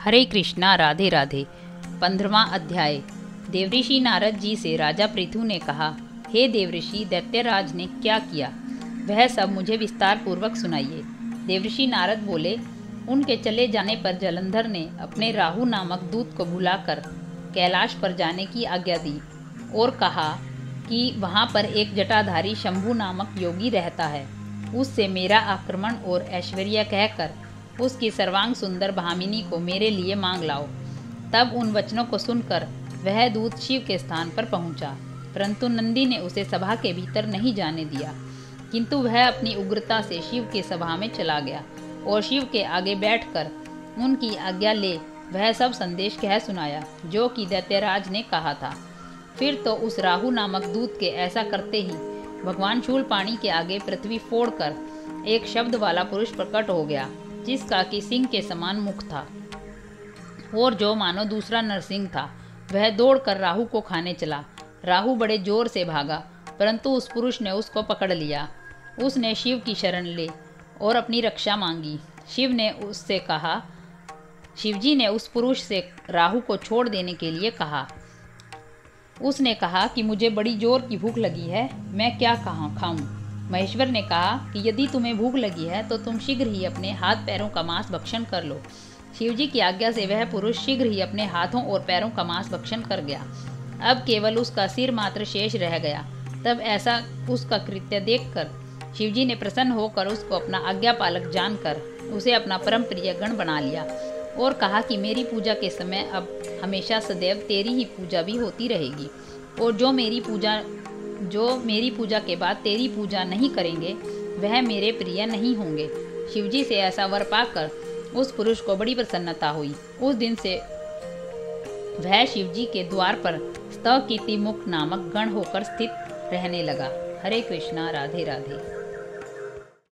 हरे कृष्णा राधे राधे। 15वां अध्याय। देवऋषि नारद जी से राजा पृथु ने कहा, हे देवऋषि, दैत्यराज ने क्या किया वह सब मुझे विस्तार पूर्वक सुनाइए। देवऋषि नारद बोले, उनके चले जाने पर जलंधर ने अपने राहु नामक दूत को बुलाकर कैलाश पर जाने की आज्ञा दी और कहा कि वहाँ पर एक जटाधारी शंभु नामक योगी रहता है, उससे मेरा आक्रमण और ऐश्वर्य कहकर उसकी सर्वांग सुंदर भामिनी को मेरे लिए मांग लाओ। तब उन वचनों को सुनकर वह दूत शिव के स्थान पर पहुंचा, परंतु नंदी ने उसे सभा के भीतर नहीं जाने दिया, किंतु वह अपनी उग्रता से शिव की सभा में चला गया और शिव के आगे बैठकर उनकी आज्ञा ले वह सब संदेश कह सुनाया जो कि दैत्यराज ने कहा था। फिर तो उस राहु नामक दूत के ऐसा करते ही भगवान शूलपाणी के आगे पृथ्वी फोड़कर एक शब्द वाला पुरुष प्रकट हो गया, जिसका कि सिंह के समान मुख था और जो मानो दूसरा नरसिंह था। वह दौड़कर राहु को खाने चला। राहु बड़े जोर से भागा, परंतु उस पुरुष ने उसको पकड़ लिया। उसने शिव की शरण ली और अपनी रक्षा मांगी। शिवजी ने उस पुरुष से राहु को छोड़ देने के लिए कहा। उसने कहा कि मुझे बड़ी जोर की भूख लगी है, मैं क्या खाऊं। महेश्वर ने कहा कि यदि तुम्हें भूख लगी है तो तुम शीघ्र ही अपने हाथ पैरों का मांस भक्षण कर लो। शिवजी की आज्ञा से वह पुरुष शीघ्र ही अपने हाथों और पैरों का मांस भक्षण कर गया। अब केवल उसका सिर मात्र शेष रह गया। तब ऐसा उसका कृत्य देखकर शिवजी ने प्रसन्न होकर उसको अपना आज्ञापालक जानकर उसे अपना परम प्रिय गण बना लिया और कहा कि मेरी पूजा के समय अब हमेशा सदैव तेरी ही पूजा भी होती रहेगी, और जो मेरी पूजा के बाद तेरी पूजा नहीं करेंगे वह मेरे प्रिय नहीं होंगे। शिवजी से ऐसा वर पाकर उस पुरुष को बड़ी प्रसन्नता हुई। उस दिन से वह शिवजी के द्वार पर स्तकीति मुख नामक गण होकर स्थित रहने लगा। हरे कृष्णा राधे राधे।